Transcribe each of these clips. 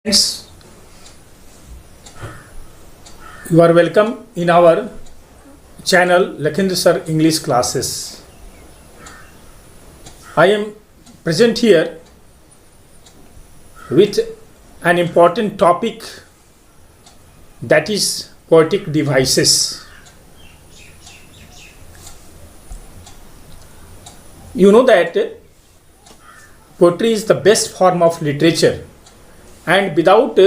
Friends, you are welcome in our channel Lakhinder Sir English Classes. I am present here with an important topic, that is poetic devices. You know that poetry is the best form of literature, and without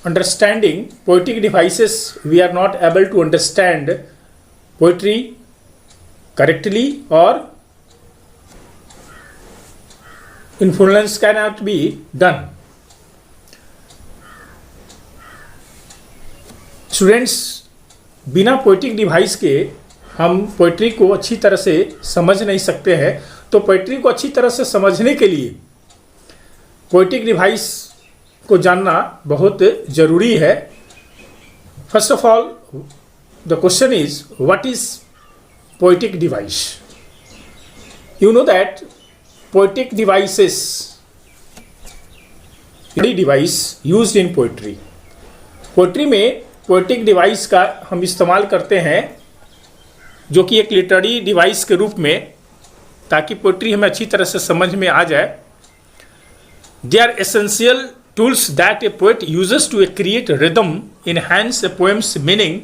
understanding poetic devices we are not able to understand poetry correctly, or influence cannot be done. Students, बिना poetic device के हम poetry को अच्छी तरह से समझ नहीं सकते हैं। तो पोएट्री को अच्छी तरह से समझने के लिए पोएटिक डिवाइस को जानना बहुत ज़रूरी है। First of all the question is what is poetic device. You know that poetic devices device used in poetry. Poetry में पोएटिक डिवाइस का हम इस्तेमाल करते हैं, जो कि एक लिटरेरी डिवाइस के रूप में, ताकि पोएट्री हमें अच्छी तरह से समझ में आ जाए। They are essential tools that a poet uses to create rhythm, enhance a poem's meaning,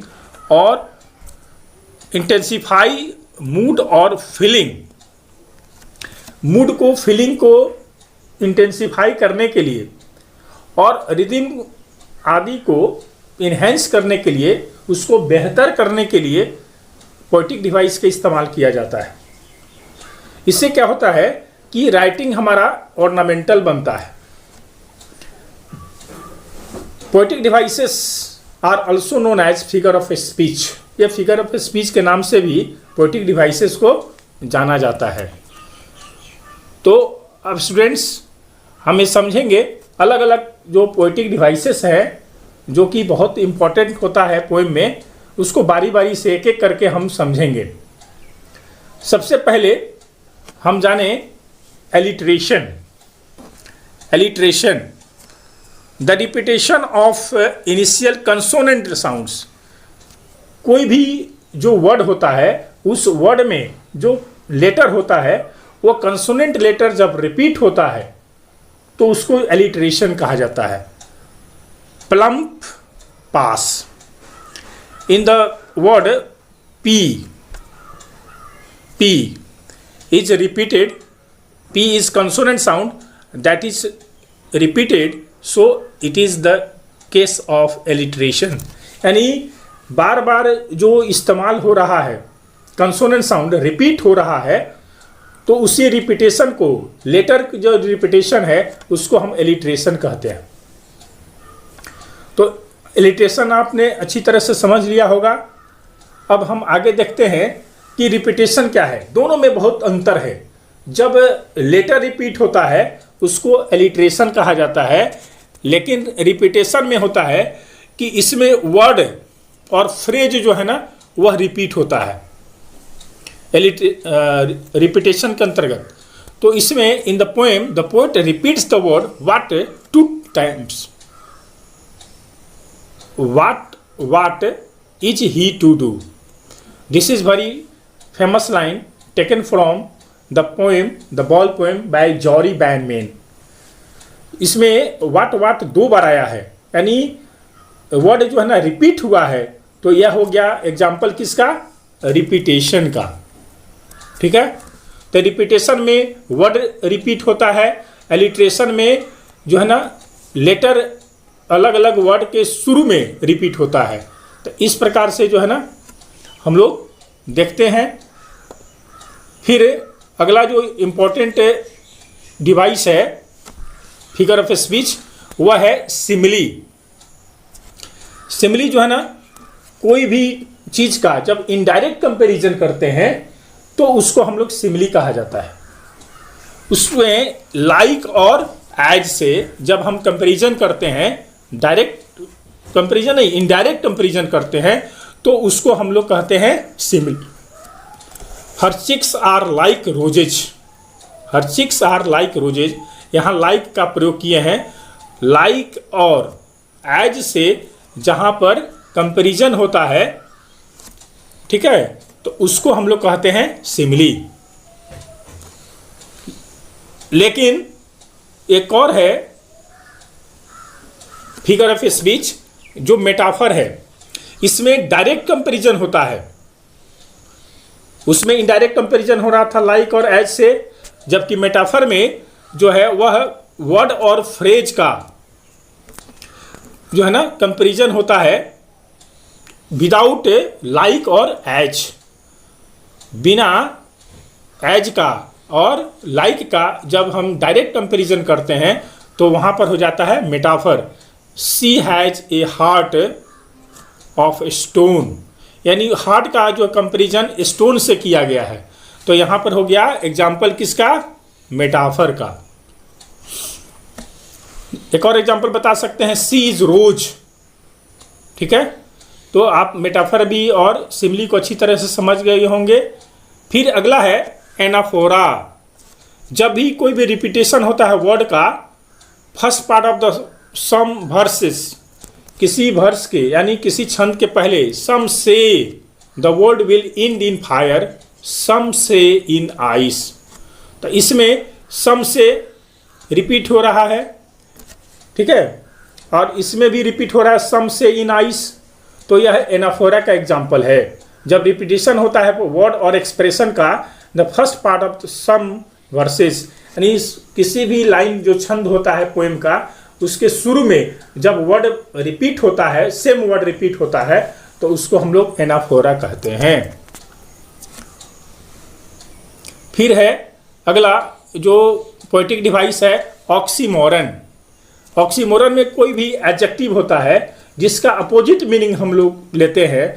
or intensify mood or feeling. Mood को, फीलिंग को इंटेंसिफाई करने के लिए और रिदम आदि को इन्हेंस करने के लिए, उसको बेहतर करने के लिए पोएटिक डिवाइस का इस्तेमाल किया जाता है। इससे क्या होता है कि राइटिंग हमारा ऑर्नामेंटल बनता है। Poetic devices are also known as figure of speech. यह फिगर ऑफ स्पीच के नाम से भी पोएटिक डिवाइसेस को जाना जाता है। तो अब स्टूडेंट्स, हम ये समझेंगे अलग अलग जो पोएटिक डिवाइसेस हैं, जो कि बहुत इम्पोर्टेंट होता है पोएम में, उसको बारी बारी से एक एक करके हम समझेंगे। सबसे पहले हम जाने alliteration. Alliteration, the repetition of initial consonant sounds. कोई भी जो वर्ड होता है, उस वर्ड में जो लेटर होता है, वो कंसोनेंट लेटर जब रिपीट होता है तो उसको एलिट्रेशन कहा जाता है। Plump pass, in the word P, P is repeated, P is consonant sound that is repeated, so it is the case of alliteration. यानी बार बार जो इस्तेमाल हो रहा है, कंसोनेंट साउंड रिपीट हो रहा है, तो उसी रिपीटेशन को, लेटर जो रिपीटेशन है, उसको हम एलिट्रेशन कहते हैं। तो एलिट्रेशन आपने अच्छी तरह से समझ लिया होगा। अब हम आगे देखते हैं कि रिपीटेशन क्या है। दोनों में बहुत अंतर है। जब लेटर रिपीट होता है उसको एलिट्रेशन कहा जाता है, लेकिन रिपीटेशन में होता है कि इसमें वर्ड और फ्रेज जो है ना, वह रिपीट होता है रिपीटेशन के अंतर्गत। तो इसमें in the poem the poet repeats the word what 2 times. What is he to do. This is very famous line taken from the poem The Ball Poem by Jory Banman. इसमें वाट 2 बार आया है, यानी word जो है ना repeat हुआ है। तो यह हो गया एग्जाम्पल किसका? रिपीटेशन का। ठीक है, तो रिपीटेशन में वर्ड रिपीट होता है, एलिट्रेशन में जो है ना लेटर अलग अलग वर्ड के शुरू में रिपीट होता है। तो इस प्रकार से जो है ना हम लोग देखते हैं। फिर अगला जो इम्पोर्टेंट डिवाइस है फिगर ऑफ स्पीच, वह है सिमिली। सिमिली जो है ना, कोई भी चीज़ का जब इनडायरेक्ट कंपैरिजन करते हैं तो उसको हम लोग सिमिली कहा जाता है। उसमें लाइक और एज से जब हम कंपैरिजन करते हैं, डायरेक्ट कंपैरिजन नहीं, इनडायरेक्ट कंपैरिजन करते हैं, तो उसको हम लोग कहते हैं simile. Her cheeks are like roses. Her cheeks are like roses, यहाँ लाइक का प्रयोग किए हैं लाइक और एज से जहाँ पर कंपैरिजन होता है, ठीक है, तो उसको हम लोग कहते हैं सिमिली। लेकिन एक और है फिगर ऑफ स्पीच जो मेटाफर है, इसमें डायरेक्ट कंपैरिजन होता है, उसमें इनडायरेक्ट कंपैरिजन हो रहा था लाइक और एज से, जबकि मेटाफर में जो है वह वर्ड और फ्रेज का जो है ना कंपैरिजन होता है विदाउट लाइक और एज, बिना एज का और लाइक का जब हम डायरेक्ट कंपैरिजन करते हैं तो वहाँ पर हो जाता है metaphor. She has a heart of stone, यानी हार्ट का जो कंपैरिजन स्टोन से किया गया है, तो यहाँ पर हो गया एग्जाम्पल किसका, मेटाफर का। एक और एग्जाम्पल बता सकते हैं, सी इज रोज, ठीक है, तो आप मेटाफर भी और सिमिली को अच्छी तरह से समझ गए होंगे। फिर अगला है एनाफोरा। जब भी कोई भी रिपीटेशन होता है वर्ड का first part of the some verses, किसी वर्स के यानी किसी छंद के पहले, some say the word will end in fire, some say in ice, तो इसमें सम से रिपीट हो रहा है, ठीक है, और इसमें भी रिपीट हो रहा है सम से इन आइस, तो यह एनाफोरा का एग्जाम्पल है। जब रिपीटेशन होता है वर्ड और एक्सप्रेशन का the first part of some verses, यानी किसी भी लाइन जो छंद होता है पोएम का, उसके शुरू में जब वर्ड रिपीट होता है, सेम वर्ड रिपीट होता है, तो उसको हम लोग एनाफोरा कहते हैं। फिर है अगला जो पोएटिक डिवाइस है ऑक्सीमोरन। ऑक्सीमोरन में कोई भी एडजेक्टिव होता है जिसका अपोजिट मीनिंग हम लोग लेते हैं,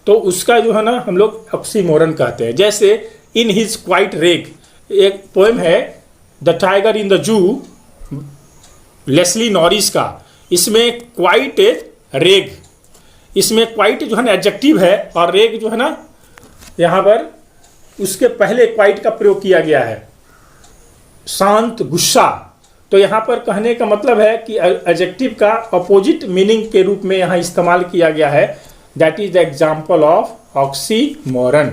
तो उसका जो है ना हम लोग ऑक्सीमोरन कहते हैं। जैसे इन हिज क्वाइट रेग, एक पोएम है the tiger in the zoo, Leslie Norris का, इसमें क्वाइट रेग, इसमें क्वाइट जो है ना एडजेक्टिव है और रेग जो है ना यहाँ पर उसके पहले क्वाइट का प्रयोग किया गया है, शांत, गुस्सा। तो यहाँ पर कहने का मतलब है कि एडजेक्टिव का अपोजिट मीनिंग के रूप में यहाँ इस्तेमाल किया गया है। That is the example of oxymoron.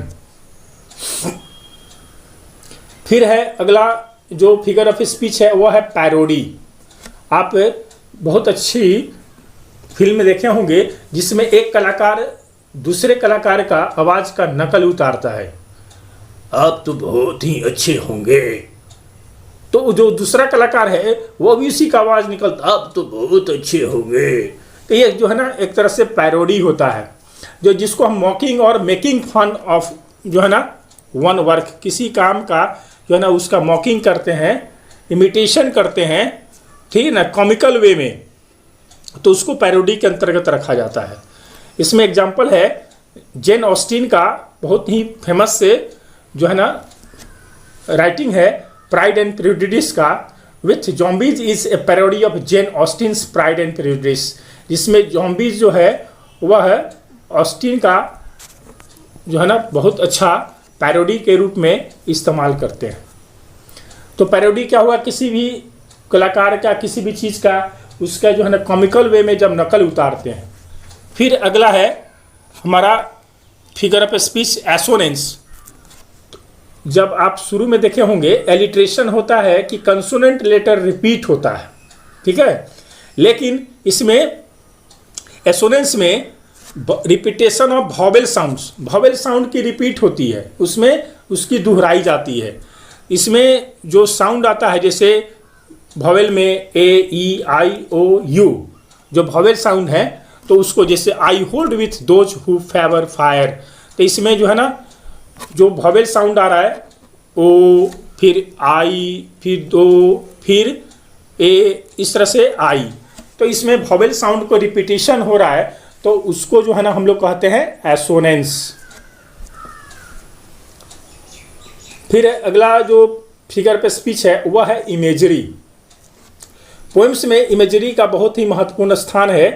फिर है अगला जो फिगर ऑफ स्पीच है वह है पैरोडी। आप बहुत अच्छी फिल्म देखे होंगे जिसमें एक कलाकार दूसरे कलाकार का आवाज़ का नकल उतारता है, आप तो बहुत ही अच्छे होंगे, तो जो दूसरा कलाकार है वो भी उसी का आवाज़ निकलता, आप तो बहुत अच्छे होंगे। तो ये जो है ना एक तरह से पैरोडी होता है, जो जिसको हम मॉकिंग और मेकिंग फन ऑफ जो है ना वन वर्क, किसी काम का जो है ना उसका मॉकिंग करते हैं, इमिटेशन करते हैं, ठीक है ना, कॉमिकल वे में, तो उसको पैरोडी के अंतर्गत रखा जाता है। इसमें एग्जाम्पल है जेन ऑस्टिन का बहुत ही फेमस से जो है ना राइटिंग है प्राइड एंड प्रेजुडिस का, with Zombies is a parody of Jane Austen's Pride and Prejudice, जिसमें जॉम्बीज जो है वह ऑस्टिन का जो है ना बहुत अच्छा पैरोडी के रूप में इस्तेमाल करते हैं। तो पैरोडी क्या हुआ, किसी भी कलाकार का किसी भी चीज़ का उसका जो है ना कॉमिकल वे में जब नकल उतारते हैं। फिर अगला है हमारा फिगर ऑफ स्पीच एसोनेंस। जब आप शुरू में देखे होंगे एलिट्रेशन होता है कि कंसोनेंट लेटर रिपीट होता है, ठीक है, लेकिन इसमें एसोनेंस में repetition of vowel sounds, vowel sound की रिपीट होती है, उसमें उसकी दोहराई जाती है। इसमें जो साउंड आता है जैसे वॉवेल में ए ई आई ओ यू, जो वॉवेल साउंड है तो उसको जैसे I hold with those who favour fire, तो इसमें जो है ना जो वॉवेल साउंड आ रहा है ओ, फिर आई, फिर दो, फिर ए, इस तरह से आई, तो इसमें वॉवेल साउंड को रिपीटेशन हो रहा है, तो उसको जो है ना हम लोग कहते हैं एसोनेंस। फिर अगला जो फिगर पे स्पीच है वह है इमेजरी। पोएम्स में इमेजरी का बहुत ही महत्वपूर्ण स्थान है।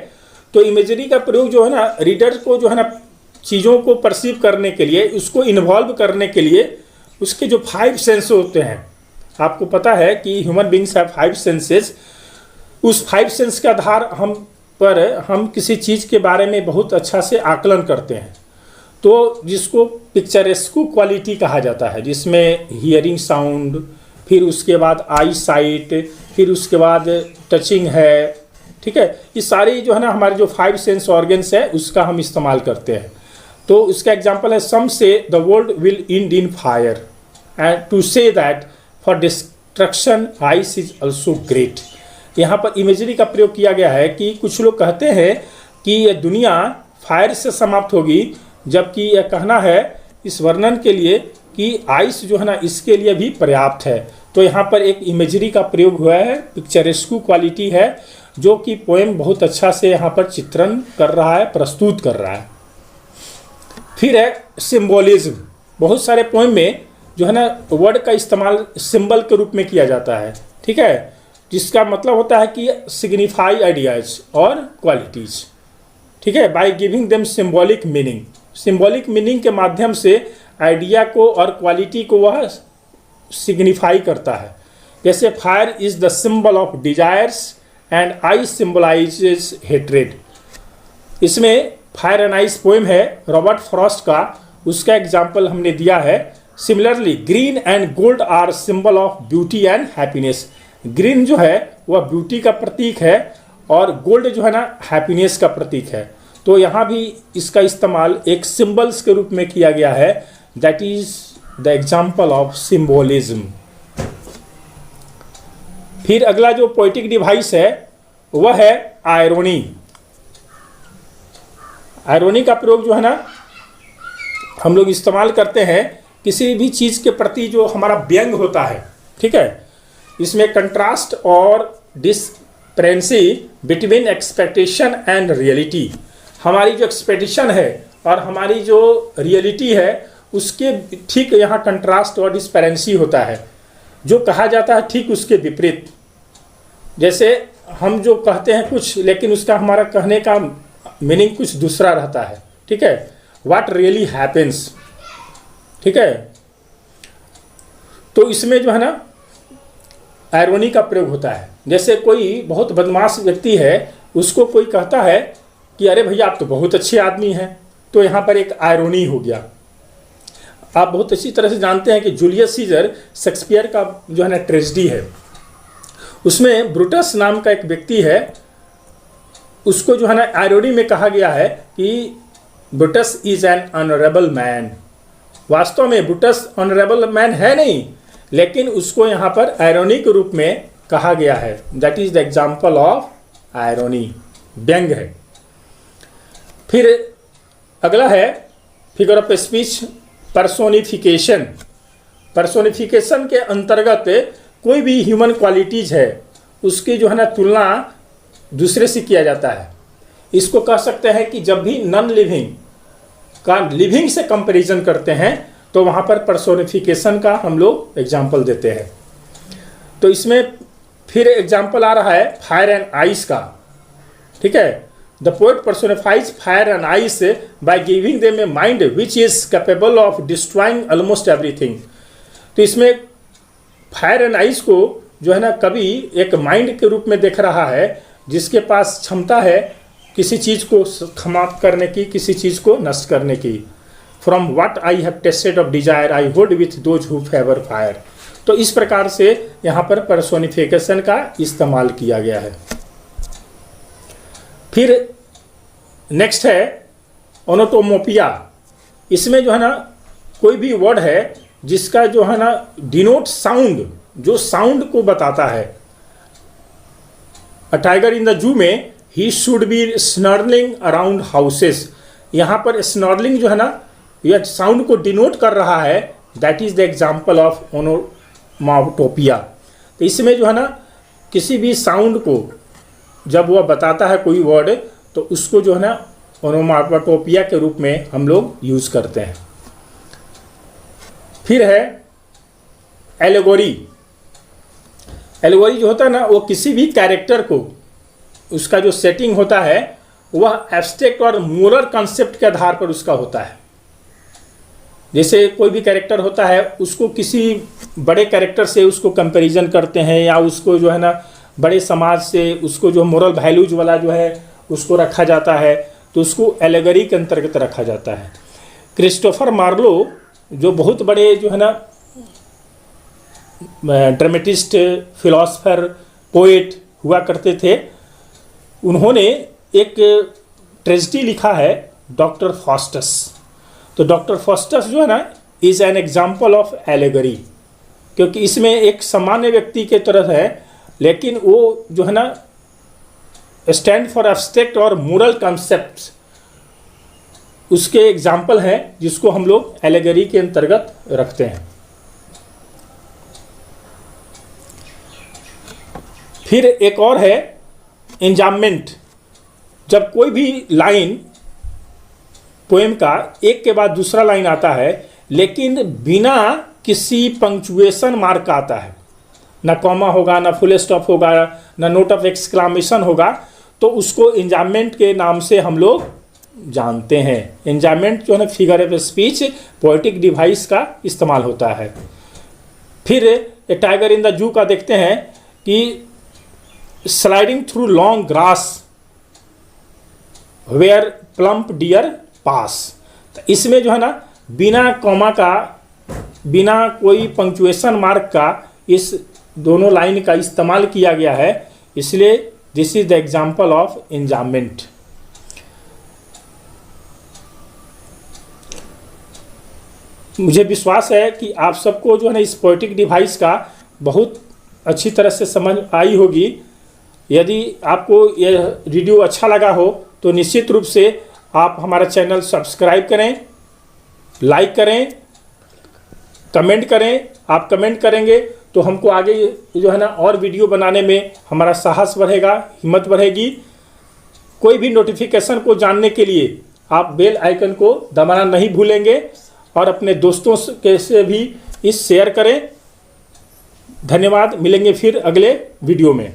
तो इमेजरी का प्रयोग जो है ना रीडर को जो है ना चीज़ों को परसीव करने के लिए, उसको इन्वॉल्व करने के लिए उसके जो 5 सेंस होते हैं, आपको पता है कि ह्यूमन बींग्स हैव 5 सेंसेस, उस 5 सेंस के आधार हम किसी चीज़ के बारे में बहुत अच्छा से आकलन करते हैं, तो जिसको पिक्चरेस्कू क्वालिटी कहा जाता है, जिसमें हियरिंग साउंड, फिर उसके बाद आई साइट, फिर उसके बाद टचिंग है, ठीक है। ये सारी जो है ना हमारे जो 5 सेंस ऑर्गन्स है उसका हम इस्तेमाल करते हैं। तो उसका एग्जांपल है, some say the world will end in fire and two say that for destruction ice is also great. यहाँ पर इमेजरी का प्रयोग किया गया है कि कुछ लोग कहते हैं कि यह दुनिया फायर से समाप्त होगी, जबकि यह कहना है इस वर्णन के लिए कि आइस जो है ना इसके लिए भी पर्याप्त है। तो यहाँ पर एक इमेजरी का प्रयोग हुआ है, पिक्चरेस्कू क्वालिटी है, जो कि पोएम बहुत अच्छा से यहाँ पर चित्रण कर रहा है, प्रस्तुत कर रहा है। फिर है सिम्बोलिज्म। बहुत सारे पोएम में जो है ना वर्ड का इस्तेमाल सिंबल के रूप में किया जाता है, ठीक है, जिसका मतलब होता है कि सिग्निफाई आइडियाज और क्वालिटीज, ठीक है, bye giving them symbolic meaning. Symbolic meaning के माध्यम से आइडिया को और क्वालिटी को वह सिग्निफाई करता है। जैसे fire is the symbol of desires and ice symbolises hatred. इसमें फायर एंड आइस पोएम है रॉबर्ट फ्रॉस्ट का, उसका एग्जाम्पल हमने दिया है। Similarly green and gold are symbol of beauty and happiness. Green जो है वह ब्यूटी का प्रतीक है और गोल्ड जो है ना हैप्पीनेस का प्रतीक है। तो यहाँ भी इसका इस्तेमाल एक सिंबल्स के रूप में किया गया है। That is the example of symbolism. फिर अगला जो पोएटिक डिवाइस है वह है आयरोनी। आयरोनी का प्रयोग जो है ना हम लोग इस्तेमाल करते हैं किसी भी चीज़ के प्रति जो हमारा व्यंग होता है, ठीक है। इसमें कंट्रास्ट और discrepancy between expectation and reality. हमारी जो एक्सपेक्टेशन है और हमारी जो रियलिटी है उसके ठीक यहाँ कंट्रास्ट और डिस्पेरेंसी होता है। जो कहा जाता है ठीक उसके विपरीत। जैसे हम जो कहते हैं कुछ लेकिन उसका हमारा कहने का मीनिंग कुछ दूसरा रहता है, ठीक है। व्हाट रियली हैपेंस, ठीक है। तो इसमें जो है ना आयरोनी का प्रयोग होता है। जैसे कोई बहुत बदमाश व्यक्ति है, उसको कोई कहता है कि अरे भैया आप तो बहुत अच्छे आदमी हैं, तो यहाँ पर एक आयरोनी हो गया। आप बहुत अच्छी तरह से जानते हैं कि जूलियस सीजर शेक्सपियर का जो है ना ट्रेजेडी है, उसमें ब्रूटस नाम का एक व्यक्ति है, उसको जो है ना आयरोनी में कहा गया है कि Brutus is an honourable man. वास्तव में ब्रूटस ऑनरेबल मैन है नहीं, लेकिन उसको यहाँ पर आयरोनी के रूप में कहा गया है। That is the example of irony, व्यंग है। फिर अगला है figure of speech personification. Personification के अंतर्गत कोई भी ह्यूमन क्वालिटीज है उसकी जो है ना तुलना दूसरे से किया जाता है। इसको कह सकते हैं कि जब भी नॉन लिविंग का लिविंग से कंपैरिजन करते हैं तो वहाँ पर पर्सोनिफिकेशन का हम लोग एग्जाम्पल देते हैं। तो इसमें फिर एग्जाम्पल आ रहा है फायर एंड आइस का, ठीक है। The poet personifies fire and ice by giving them a mind which is capable of destroying almost everything. तो इसमें फायर एंड आइस को जो है ना कवि एक माइंड के रूप में देख रहा है, जिसके पास क्षमता है किसी चीज़ को समाप्त करने की, किसी चीज़ को नष्ट करने की। From what I have tested of desire I would with those who favour fire. तो इस प्रकार से यहाँ पर पर्सोनिफिकेशन का इस्तेमाल किया गया है। फिर नेक्स्ट है ओनोटोमोपिया। इसमें जो है ना कोई भी वर्ड है जिसका जो है ना डिनोट साउंड, जो साउंड को बताता है। A tiger in the zoo में he should be snarling around houses. यहाँ पर स्नर्लिंग जो है ना यह साउंड को डिनोट कर रहा है। That is the example of onomatopoeia. तो इसमें जो है ना किसी भी साउंड को जब वह बताता है कोई वर्ड, तो उसको जो है ना ओनोमाटोपिया के रूप में हम लोग यूज़ करते हैं। फिर है एलेगोरी। एलेगोरी जो होता है ना वो किसी भी कैरेक्टर को, उसका जो सेटिंग होता है वह एब्स्ट्रैक्ट और मोरल कॉन्सेप्ट के आधार पर उसका होता है। जैसे कोई भी कैरेक्टर होता है उसको किसी बड़े कैरेक्टर से उसको कंपैरिजन करते हैं, या उसको जो है ना बड़े समाज से उसको जो मोरल वैल्यूज वाला जो है उसको रखा जाता है, तो उसको एलेगरी के अंतर्गत रखा जाता है। क्रिस्टोफर मार्लो जो बहुत बड़े जो है ना ड्रामेटिस्ट, फिलोसफर, पोएट हुआ करते थे, उन्होंने एक ट्रेजेडी लिखा है डॉक्टर फॉस्टस। तो डॉक्टर फॉस्टस जो है ना is an example of allegory, क्योंकि इसमें एक सामान्य व्यक्ति के तरह है, लेकिन वो जो है ना स्टैंड फॉर एब्स्ट्रैक्ट और मोरल कॉन्सेप्ट उसके एग्जाम्पल हैं, जिसको हम लोग एलेगरी के अंतर्गत रखते हैं। फिर एक और है एंजाममेंट। जब कोई भी लाइन पोएम का एक के बाद दूसरा लाइन आता है, लेकिन बिना किसी पंक्चुएशन मार्क का आता है, ना कॉमा होगा, ना फुल स्टॉप होगा, ना नोट ऑफ एक्सक्लामेशन होगा, तो उसको एंजाममेंट के नाम से हम लोग जानते हैं। एंजाममेंट जो है figure of speech, poetic device का इस्तेमाल होता है। फिर ए टाइगर इन द जू का देखते हैं कि sliding through long grass where plump deer pass. तो इसमें जो है ना बिना कॉमा का, बिना कोई पंक्चुएशन मार्क का इस दोनों लाइन का इस्तेमाल किया गया है, इसलिए this is the example of enjambment. मुझे विश्वास है कि आप सबको जो है ना इस पोएटिक डिवाइस का बहुत अच्छी तरह से समझ आई होगी। यदि आपको यह वीडियो अच्छा लगा हो तो निश्चित रूप से आप हमारा चैनल सब्सक्राइब करें, लाइक करें, कमेंट करें। आप कमेंट करेंगे तो हमको आगे जो है ना और वीडियो बनाने में हमारा साहस बढ़ेगा, हिम्मत बढ़ेगी। कोई भी नोटिफिकेशन को जानने के लिए आप बेल आइकन को दबाना नहीं भूलेंगे और अपने दोस्तों के से भी इस शेयर करें। धन्यवाद। मिलेंगे फिर अगले वीडियो में।